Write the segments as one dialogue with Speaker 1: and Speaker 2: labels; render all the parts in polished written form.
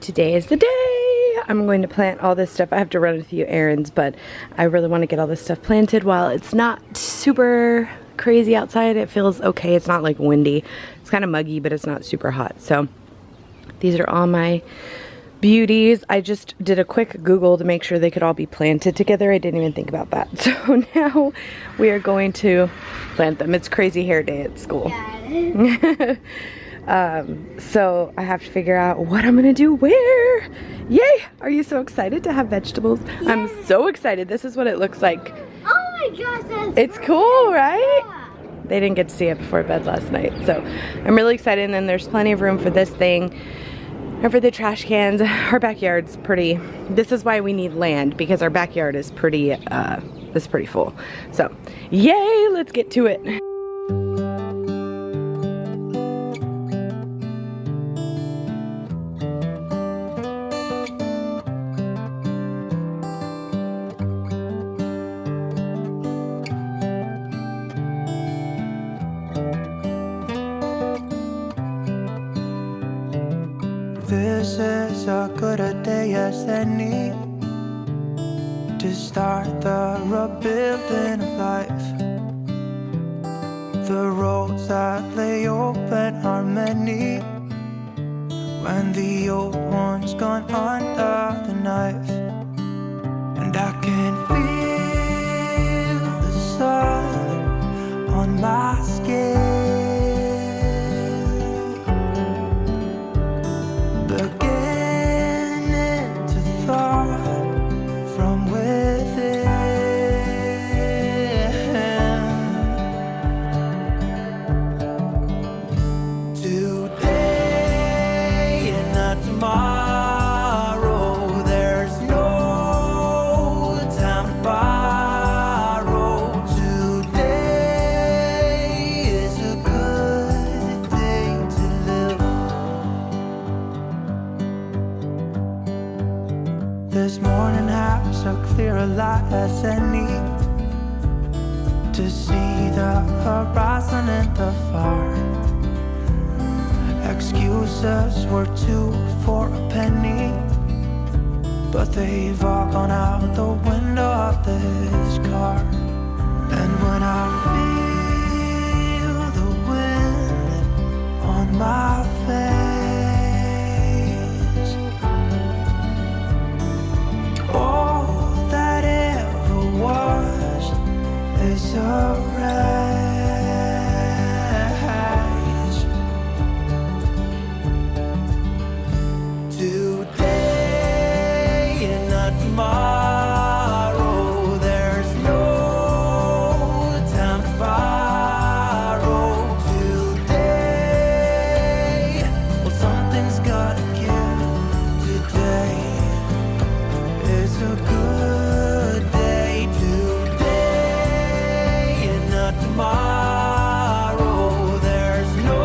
Speaker 1: Today is the day. I'm going to plant all this stuff. I have to run a few errands, but I really want to get all this stuff planted while it's not super crazy outside. It feels okay. It's not like windy. It's kind of muggy, but it's not super hot. So these are all my beauties. I just did a quick Google to make sure they could all be planted together. I didn't even think about that. So now we are going to plant them. It's crazy hair day at school. Yeah. So I have to figure out what I'm gonna do where. Yay! Are you so excited to have vegetables? Yes. I'm so excited. This is what it looks like.
Speaker 2: Oh my gosh,
Speaker 1: it's cool, right? Yeah. They didn't get to see it before bed last night, so I'm really excited. And then there's plenty of room for this thing and for the trash cans. Our backyard's pretty, this is why we need land, because our backyard is pretty full. So yay, let's get to it.
Speaker 3: This is a good a day as any to start the rebuilding of life. The roads that lay open are many when the old one's gone under the knife. And I can feel the sun on my skin, this morning has a clearer light as any to see the horizon in the far. Excuses were 2 for a penny, but they've all gone out the window of this car. And when I feel the wind on my face, all that ever was is a rise. Today and not tomorrow, there's no time to borrow. Today, well, something's gotta give. Today it's a good day. Today and not tomorrow, there's no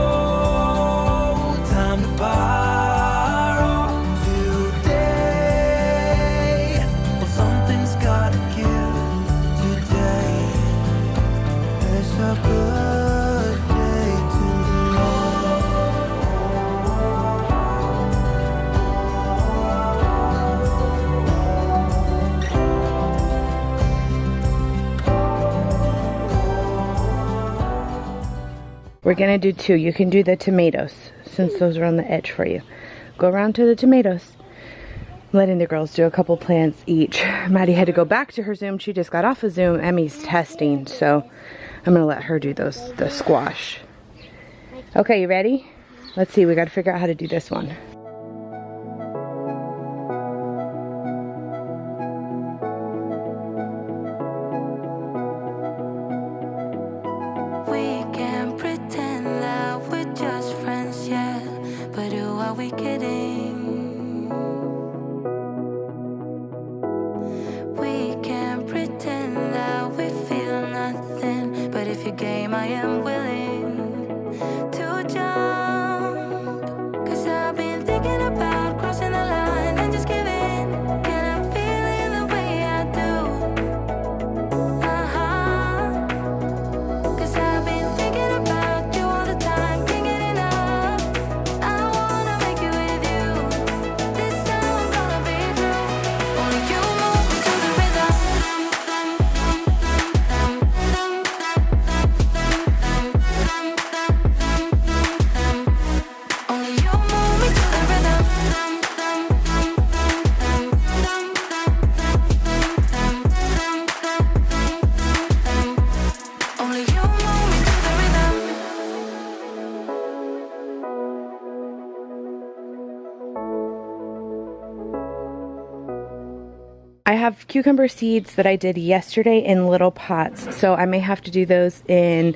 Speaker 3: time to borrow. Today, well, something's gotta give. Today is a good day to
Speaker 1: We're gonna do 2. You can do the tomatoes since those are on the edge for you. Go around to the tomatoes. I'm letting the girls do a couple plants each. Maddie had to go back to her Zoom. She just got off of Zoom. Emmy's testing, so I'm gonna let her do the squash. Okay, you ready? Let's see, we gotta figure out how to do this one.
Speaker 4: We can pretend that we're just friends, yeah. But who are we kidding? We can pretend that we feel nothing. But if you're game, I am willing to jump. 'Cause I've been thinking about crossing the line and just giving. Can I feel it the way I do? Cause I've been thinking about you all the time, can't get enough. I wanna make it with you. This
Speaker 1: I have cucumber seeds that I did yesterday in little pots, so I may have to do those in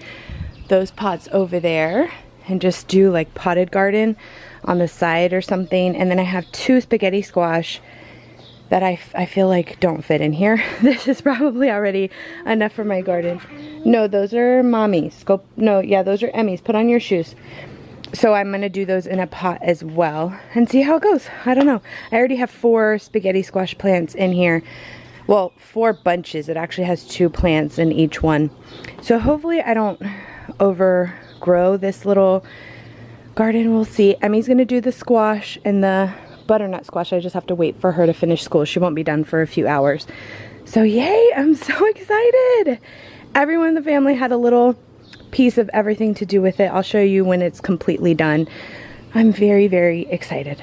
Speaker 1: those pots over there and just do like potted garden on the side or something. And then I have 2 spaghetti squash that I feel like don't fit in here. This is probably already enough for my garden. No, those are mommy's. No, yeah, those are Emmy's. Put on your shoes. So I'm gonna do those in a pot as well and see how it goes. I don't know. I already have 4 spaghetti squash plants in here. Well, 4 bunches. It actually has 2 plants in each one. So hopefully I don't overgrow this little garden. We'll see. Emmy's gonna do the squash and the butternut squash. I just have to wait for her to finish school. She won't be done for a few hours. So yay, I'm so excited. Everyone in the family had a little piece of everything to do with it. I'll show you when it's completely done. I'm very, very excited.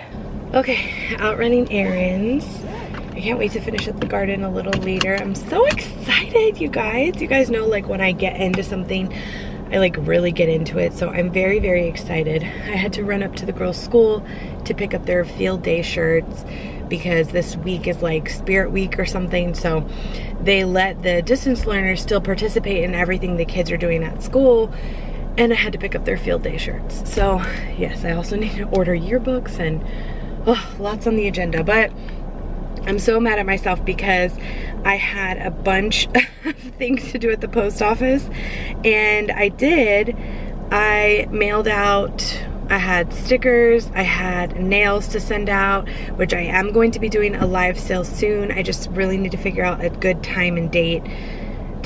Speaker 1: Okay, out running errands. I can't wait to finish up the garden a little later. I'm so excited, you guys. You guys know, like, when I get into something, I like really get into it. So I'm very, very excited. I had to run up to the girls' school to pick up their field day shirts because this week is like Spirit Week or something. So they let the distance learners still participate in everything the kids are doing at school. And I had to pick up their field day shirts. So yes, I also need to order yearbooks and lots on the agenda. But I'm so mad at myself because I had a bunch of things to do at the post office, and I mailed out, I had stickers, I had nails to send out, which I am going to be doing a live sale soon. I just really need to figure out a good time and date.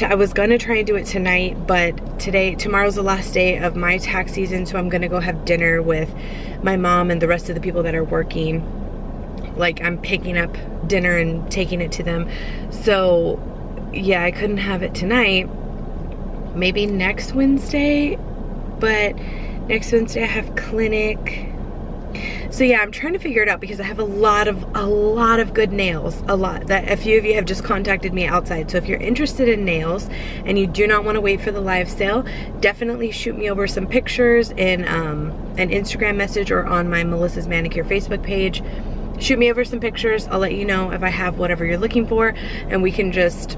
Speaker 1: I was gonna try and do it tonight, but tomorrow's the last day of my tax season, so I'm gonna go have dinner with my mom and the rest of the people that are working. Like, I'm picking up dinner and taking it to them. So yeah, I couldn't have it tonight. Maybe next Wednesday, but next Wednesday I have clinic. So yeah, I'm trying to figure it out because I have a lot of good nails, that a few of you have just contacted me outside. So if you're interested in nails and you do not want to wait for the live sale, definitely shoot me over some pictures in an Instagram message or on my Melissa's Manicure Facebook page. Shoot me over some pictures. I'll let you know if I have whatever you're looking for, and we can just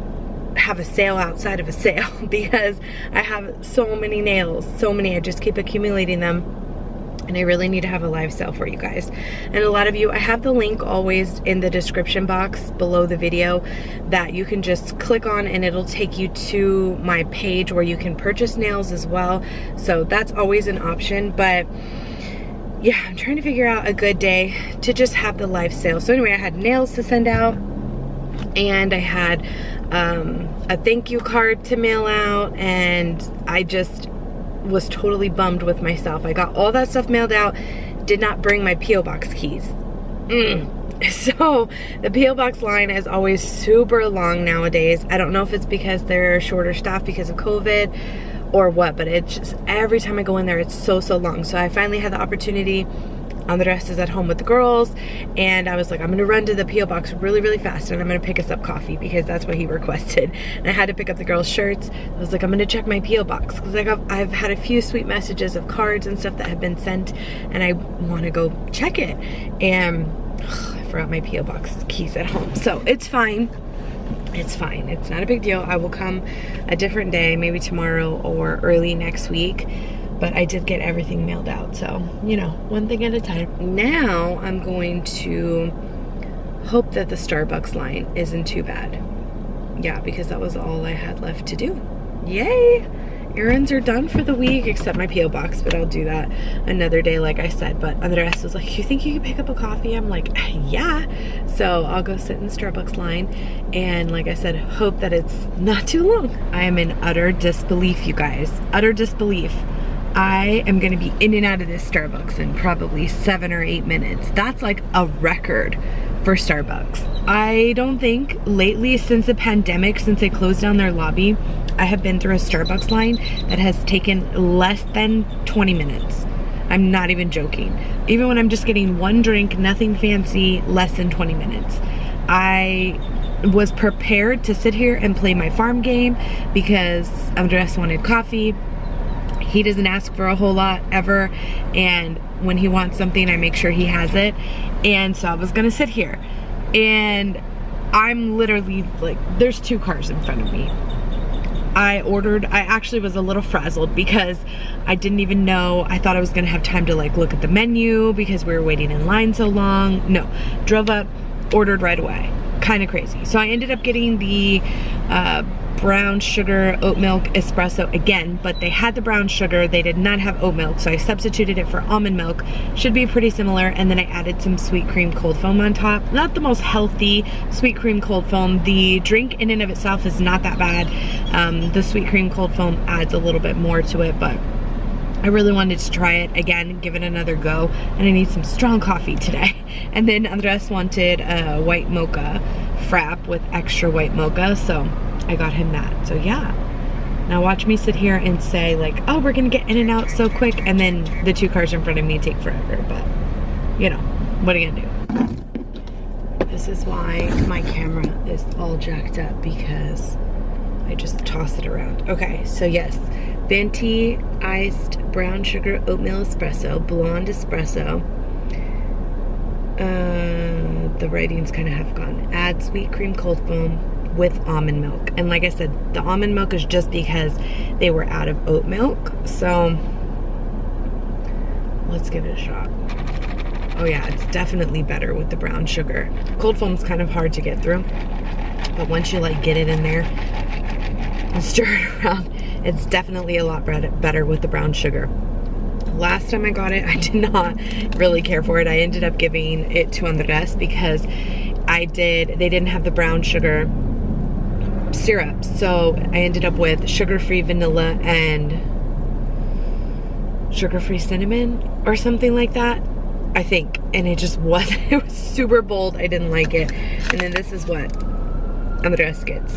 Speaker 1: have a sale outside of a sale because I have so many nails, I just keep accumulating them, and I really need to have a live sale for you guys. And a lot of you, I have the link always in the description box below the video that you can just click on, and it'll take you to my page where you can purchase nails as well. So that's always an option. But yeah, I'm trying to figure out a good day to just have the live sale. So anyway, I had nails to send out, and I had a thank you card to mail out, and I just was totally bummed with myself. I got all that stuff mailed out, did not bring my P.O. Box keys. So the P.O. Box line is always super long nowadays. I don't know if it's because they're shorter staffed because of COVID or what, but it's just every time I go in there, it's so long. So I finally had the opportunity. Andres is at home with the girls, and I was like, I'm gonna run to the P.O. Box really fast, and I'm gonna pick us up coffee because that's what he requested. And I had to pick up the girls' shirts. I was like, I'm gonna check my P.O. Box because I've had a few sweet messages of cards and stuff that have been sent, and I want to go check it. And I forgot my P.O. Box keys at home, so it's fine. It's fine. It's not a big deal. I will come a different day, maybe tomorrow or early next week. But I did get everything mailed out, so, you know, one thing at a time. Now I'm going to hope that the Starbucks line isn't too bad. Yeah, because that was all I had left to do. Yay! Errands are done for the week, except my P.O. Box, but I'll do that another day, like I said. But Andres was like, you think you can pick up a coffee? I'm like, yeah. So I'll go sit in the Starbucks line, and like I said, hope that it's not too long. I am in utter disbelief, you guys. Utter disbelief. I am gonna be in and out of this Starbucks in probably 7 or 8 minutes. That's like a record for Starbucks. I don't think lately, since the pandemic, since they closed down their lobby, I have been through a Starbucks line that has taken less than 20 minutes. I'm not even joking. Even when I'm just getting one drink, nothing fancy, less than 20 minutes. I was prepared to sit here and play my farm game because Andres wanted coffee. He doesn't ask for a whole lot ever, and when he wants something, I make sure he has it. And so I was gonna sit here, and I'm literally like, there's 2 cars in front of me. I actually was a little frazzled because I didn't even know, I thought I was gonna have time to like look at the menu because we were waiting in line so long. No, drove up, ordered right away. Kind of crazy. So I ended up getting the brown sugar oat milk espresso again, but they had the brown sugar, they did not have oat milk, so I substituted it for almond milk. Should be pretty similar, and then I added some sweet cream cold foam on top. Not the most healthy sweet cream cold foam. The drink in and of itself is not that bad. The sweet cream cold foam adds a little bit more to it, but I really wanted to try it again, give it another go, and I need some strong coffee today. And then Andres wanted a white mocha frap with extra white mocha, so I got him that. So yeah, now watch me sit here and say like, oh, we're gonna get in and out so quick, and then the 2 cars in front of me take forever, but you know, what are you gonna do? This is why my camera is all jacked up, because I just toss it around. Okay, so yes, venti iced brown sugar oatmeal espresso, blonde espresso. The writing's kind of half gone. Add sweet cream cold foam with almond milk. And like I said, the almond milk is just because they were out of oat milk. So let's give it a shot. Oh yeah, it's definitely better with the brown sugar. Cold foam's kind of hard to get through, but once you like get it in there and stir it around, it's definitely a lot better with the brown sugar. Last time I got it, I did not really care for it. I ended up giving it to Andres because they didn't have the brown sugar syrup. So I ended up with sugar-free vanilla and sugar-free cinnamon or something like that, I think. And it just wasn't, it was super bold. I didn't like it. And then this is what Andres gets.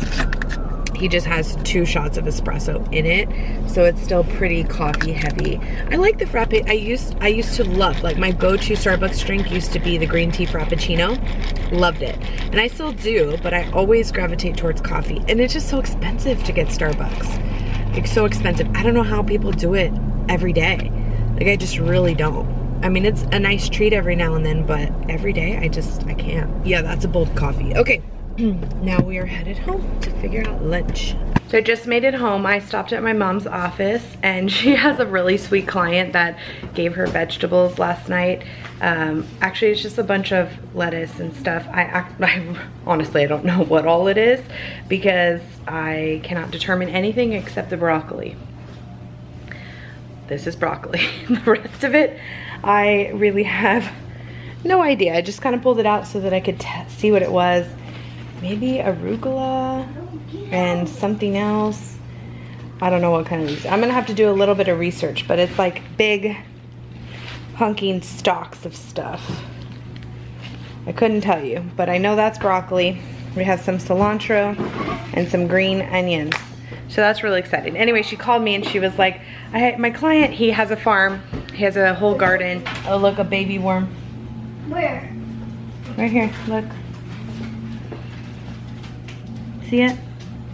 Speaker 1: He just has 2 shots of espresso in it, so it's still pretty coffee heavy. I like the frappe. I used to love, like my go-to Starbucks drink used to be the green tea frappuccino. Loved it, and I still do, but I always gravitate towards coffee, and it's just so expensive to get Starbucks. It's so expensive. I don't know how people do it every day. Like, I just really don't. I mean, it's a nice treat every now and then, but every day I can't. Yeah, that's a bold coffee. Okay. Now we are headed home to figure out lunch. So I just made it home. I stopped at my mom's office, and she has a really sweet client that gave her vegetables last night. Actually, it's just a bunch of lettuce and stuff. Honestly, I don't know what all it is because I cannot determine anything except the broccoli. This is broccoli. The rest of it, I really have no idea. I just kind of pulled it out so that I could see what it was. Maybe arugula and something else. I don't know what kind of these. I'm gonna have to do a little bit of research, but it's like big hunking stalks of stuff. I couldn't tell you, but I know that's broccoli. We have some cilantro and some green onions. So that's really exciting. Anyway, she called me and she was like, my client, he has a farm. He has a whole garden. Oh, look, a baby worm.
Speaker 2: Where?
Speaker 1: Right here, look. See it?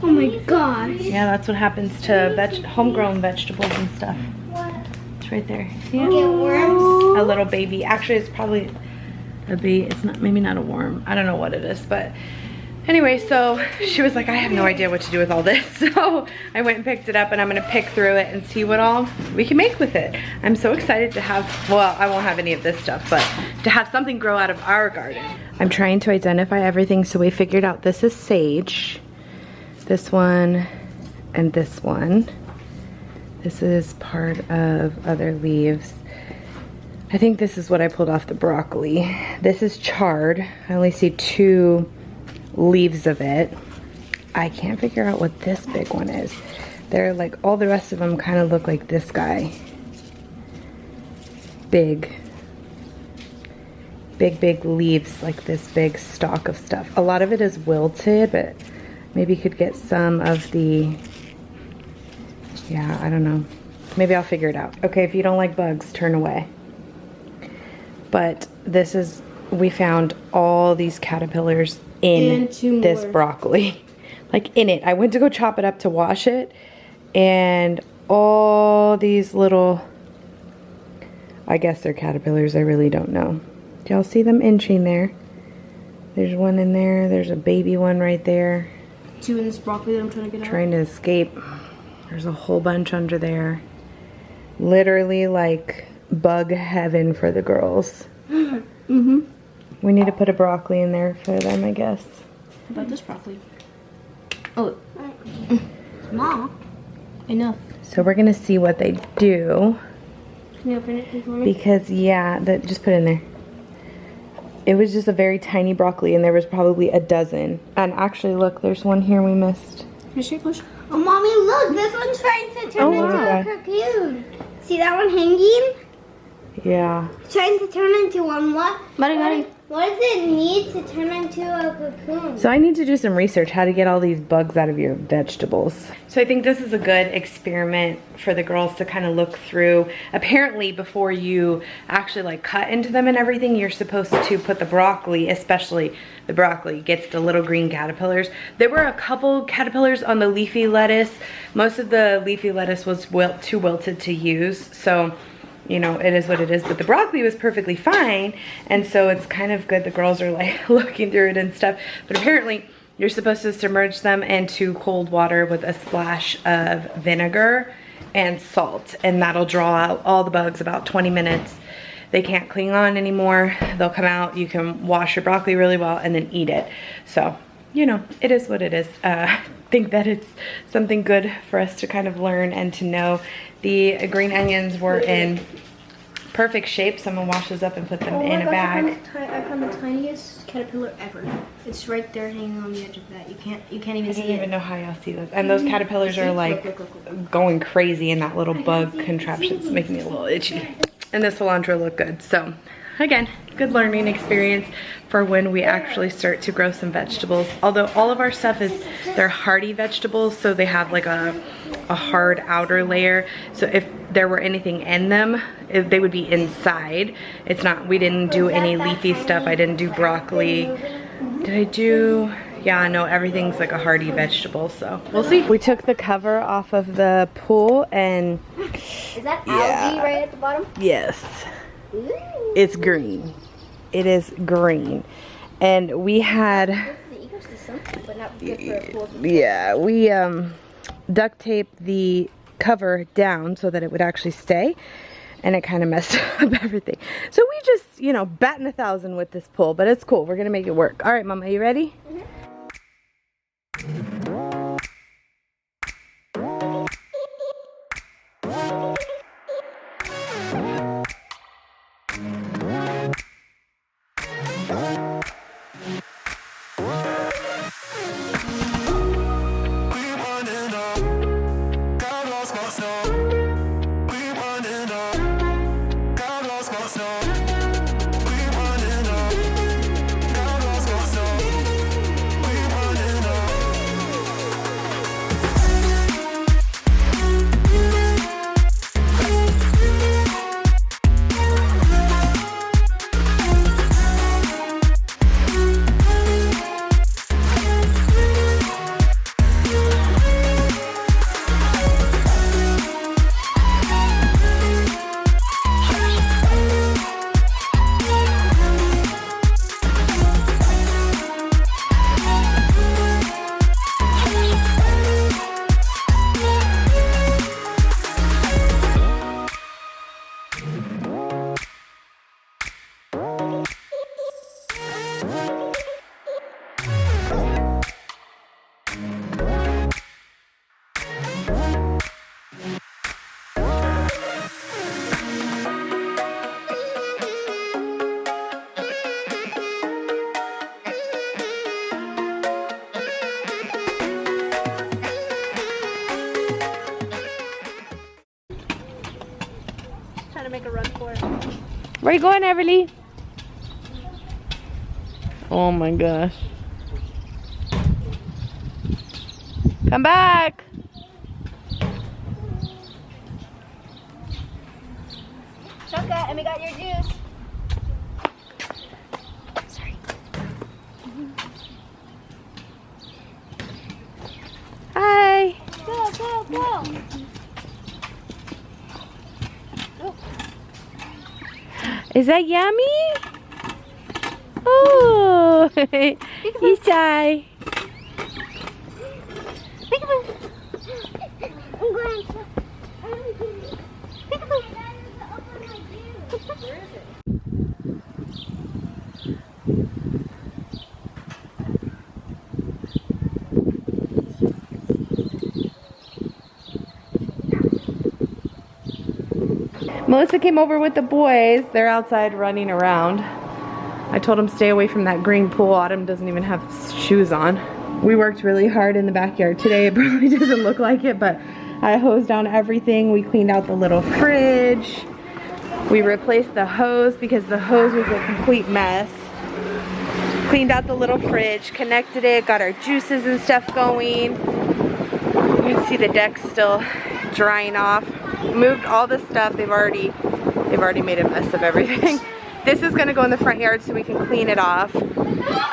Speaker 2: Oh my gosh.
Speaker 1: Yeah, that's what happens to homegrown vegetables and stuff.
Speaker 2: What?
Speaker 1: It's right there. See it?
Speaker 2: Get worms?
Speaker 1: A little baby. Actually, it's probably a bee. It's not, maybe not a worm. I don't know what it is, but anyway, so she was like, I have no idea what to do with all this. So I went and picked it up, and I'm gonna pick through it and see what all we can make with it. I'm so excited to have, well, I won't have any of this stuff, but to have something grow out of our garden. I'm trying to identify everything, so we figured out this is sage. This one and this one. This is part of other leaves. I think this is what I pulled off the broccoli. This is chard. I only see 2 leaves of it. I can't figure out what this big one is. They're like, all the rest of them kind of look like this guy. Big leaves, like this big stalk of stuff. A lot of it is wilted, but maybe you could get some of the, yeah, I don't know. Maybe I'll figure it out. Okay, if you don't like bugs, turn away. But this is, we found all these caterpillars in this broccoli. Like in it. I went to go chop it up to wash it, and all these little, I guess they're caterpillars, I really don't know. Do y'all see them inching there? There's one in there. There's a baby one right there.
Speaker 2: 2 in this broccoli that I'm trying to get out.
Speaker 1: Trying to escape. There's a whole bunch under there. Literally like bug heaven for the girls.
Speaker 2: Mm-hmm.
Speaker 1: We need to put a broccoli in there for them, I guess.
Speaker 2: How about this broccoli? Oh. Small. Enough.
Speaker 1: So we're gonna see what they do.
Speaker 2: Can you open it for me?
Speaker 1: Because yeah, just put it in there. It was just a very tiny broccoli and there was probably a dozen. And actually look, there's one here we missed.
Speaker 2: Push.
Speaker 5: Oh, Mommy, look, this one's trying to turn
Speaker 1: Oh,
Speaker 5: into
Speaker 1: okay.
Speaker 5: a cocoon. See that one hanging?
Speaker 1: Yeah.
Speaker 5: Trying to turn into one. What
Speaker 2: Buddy.
Speaker 5: does it need to turn into a cocoon?
Speaker 1: So I need to do some research how to get all these bugs out of your vegetables. So I think this is a good experiment for the girls to kind of look through. Apparently before you actually like cut into them and everything, you're supposed to put the broccoli, especially the broccoli, gets the little green caterpillars. There were a couple caterpillars on the leafy lettuce. Most of the leafy lettuce was too wilted to use. So you know, it is what it is, but the broccoli was perfectly fine, and so it's kind of good the girls are like looking through it and stuff. But apparently you're supposed to submerge them into cold water with a splash of vinegar and salt, and that'll draw out all the bugs. About 20 minutes. They can't cling on anymore. They'll come out. You can wash your broccoli really well and then eat it. So, you know, it is what it is. I think that it's something good for us to kind of learn and to know. The green onions were in perfect shape. Someone washed those up and put them in a bag.
Speaker 2: I found the tiniest caterpillar ever. It's right there hanging on the edge of that. You can't even
Speaker 1: I
Speaker 2: see
Speaker 1: don't
Speaker 2: it.
Speaker 1: even know how y'all see those. And those caterpillars are like
Speaker 2: Look.
Speaker 1: going crazy in that little bug contraption. It's making me a little itchy. And the cilantro looked good. So again, good learning experience for when we actually start to grow some vegetables. Although all of our stuff they're hardy vegetables, so they have like a hard outer layer. So if there were anything in them, they would be inside. It's not, we didn't do any leafy stuff. I didn't do broccoli. Did I do? Yeah, no, everything's like a hardy vegetable, so we'll see. We took the cover off of the pool and
Speaker 5: Is that algae right at the bottom?
Speaker 1: yes,
Speaker 5: Ooh.
Speaker 1: it's green. It is green. And we had,
Speaker 5: The ecosystem, but not good for a pool.
Speaker 1: yeah, we duct taped the cover down so that it would actually stay, and it kind of messed up everything. So we just, you know, batting 1,000 with this pool, but it's cool. We're gonna make it work. All right, Mama, you ready?
Speaker 2: Trying to make a run for it.
Speaker 1: Where you going, Everly? Oh my gosh. Come back.
Speaker 5: Shaka, and we got your juice.
Speaker 1: Sorry. Hi.
Speaker 5: Go, go, go.
Speaker 1: Is that yummy? Oh. He's shy.
Speaker 5: I'm going to. Where is it?
Speaker 1: Melissa came over with the boys. They're outside running around. I told them stay away from that green pool. Autumn doesn't even have shoes on. We worked really hard in the backyard today. It probably doesn't look like it, but I hosed down everything. We cleaned out the little fridge. We replaced the hose because the hose was a complete mess. Cleaned out the little fridge, connected it, got our juices and stuff going. You can see the deck still drying off. Moved all the stuff. They've already made a mess of everything. This is gonna go in the front yard so we can clean it off.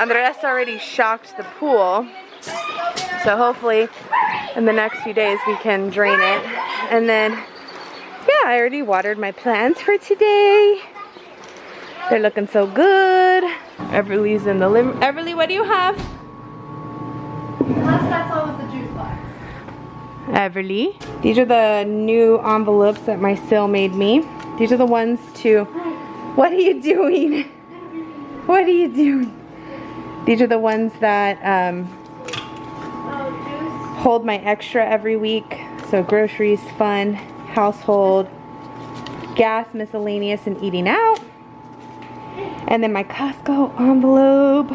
Speaker 1: Andres already shocked the pool, so hopefully in the next few days we can drain it. And then, yeah, I already watered my plants for today. They're looking so good. Everly's in the living. Everly, what do you have?
Speaker 2: The last I saw was the juice box.
Speaker 1: Everly. These are the new envelopes that my sil made me. These are the ones to... What are you doing? What are you doing? These are the ones that hold my extra every week. So groceries, fun, household, gas, miscellaneous, and eating out. And then my Costco envelope,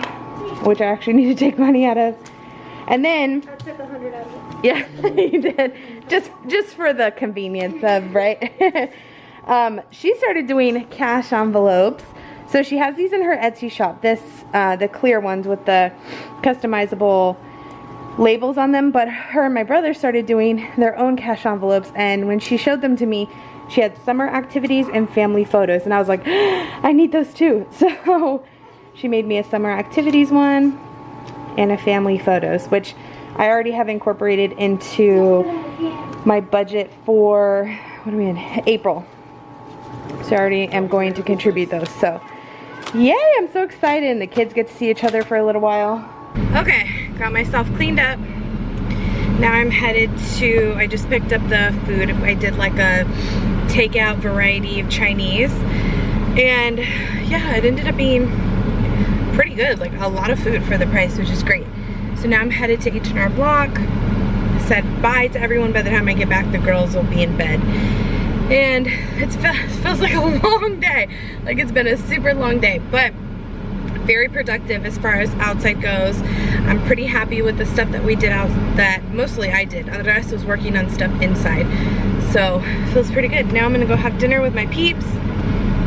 Speaker 1: which I actually need to take money out of. And then
Speaker 2: I took 100 out of it.
Speaker 1: yeah, you did. Just for the convenience of, right? She started doing cash envelopes. So she has these in her Etsy shop. This, the clear ones with the customizable labels on them. But her and my brother started doing their own cash envelopes. And when she showed them to me, she had summer activities and family photos. And I was like, I need those too. So she made me a summer activities one and a family photos, which I already have incorporated into my budget for, what are we in, April. So I already am going to contribute those. So yay, I'm so excited. And the kids get to see each other for a little while. Okay, got myself cleaned up. Now I'm headed to, I just picked up the food. I did like a takeout variety of Chinese. And yeah, it ended up being pretty good. Like a lot of food for the price, which is great. So now I'm headed to H&R Block. Said bye to everyone. By the time I get back, the girls will be in bed. And it feels like a long day. Like it's been a super long day, but very productive as far as outside goes. I'm pretty happy with the stuff that we did out, that mostly I did. Andres was working on stuff inside. So it feels pretty good. Now I'm gonna go have dinner with my peeps.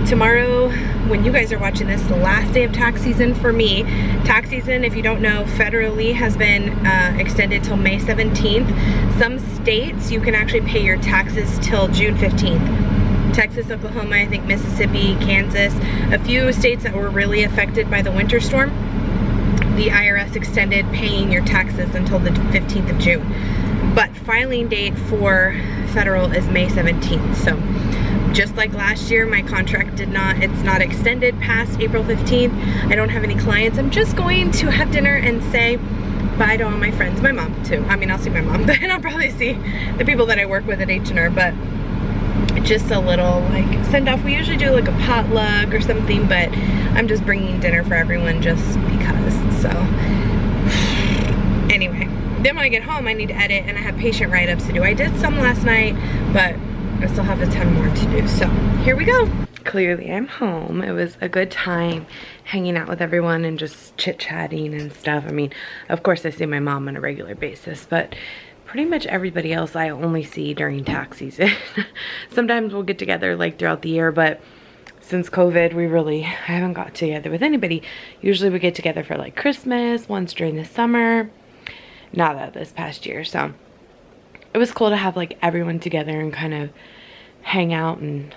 Speaker 1: Tomorrow, when you guys are watching this, the last day of tax season for me. Tax season, if you don't know, federally has been extended till May 17th. Some states, you can actually pay your taxes till June 15th. Texas, Oklahoma, I think Mississippi, Kansas, a few states that were really affected by the winter storm, the IRS extended paying your taxes until the 15th of June. But filing date for federal is May 17th. So just like last year, my contract it's not extended past April 15th. I don't have any clients. I'm just going to have dinner and say bye to all my friends. My mom too. I mean, I'll see my mom, but I'll probably see the people that I work with at H&R, but just a little like send off. We usually do like a potluck or something, but I'm just bringing dinner for everyone just because. So anyway, then when I get home, I need to edit and I have patient write-ups to do. I did some last night, but I still have a ton more to do. So here we go. Clearly I'm home. It was a good time hanging out with everyone and just chit-chatting and stuff. I mean, of course I see my mom on a regular basis, but pretty much everybody else I only see during tax season. Sometimes we'll get together like throughout the year, but since COVID, I haven't got together with anybody. Usually we get together for like Christmas, once during the summer. Not that this past year, so it was cool to have like everyone together and kind of hang out and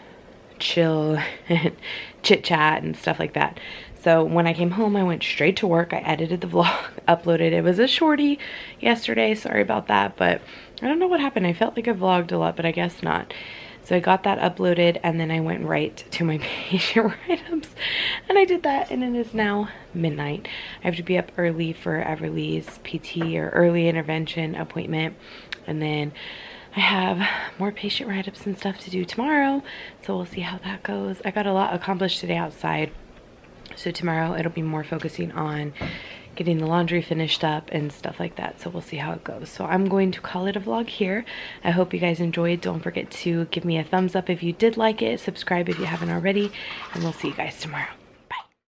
Speaker 1: chill and chit chat and stuff like that. So when I came home, I went straight to work. I edited the vlog, uploaded. It was a shorty yesterday. Sorry about that, but I don't know what happened. I felt like I vlogged a lot, but I guess not. So I got that uploaded, and then I went right to my patient write-ups, and I did that, and it is now midnight. I have to be up early for Everly's PT or early intervention appointment, and then I have more patient write-ups and stuff to do tomorrow, so we'll see how that goes. I got a lot accomplished today outside, so tomorrow it'll be more focusing on getting the laundry finished up and stuff like that, so we'll see how it goes. So I'm going to call it a vlog here. I hope you guys enjoyed. Don't forget to give me a thumbs up if you did like it, subscribe if you haven't already, and we'll see you guys tomorrow.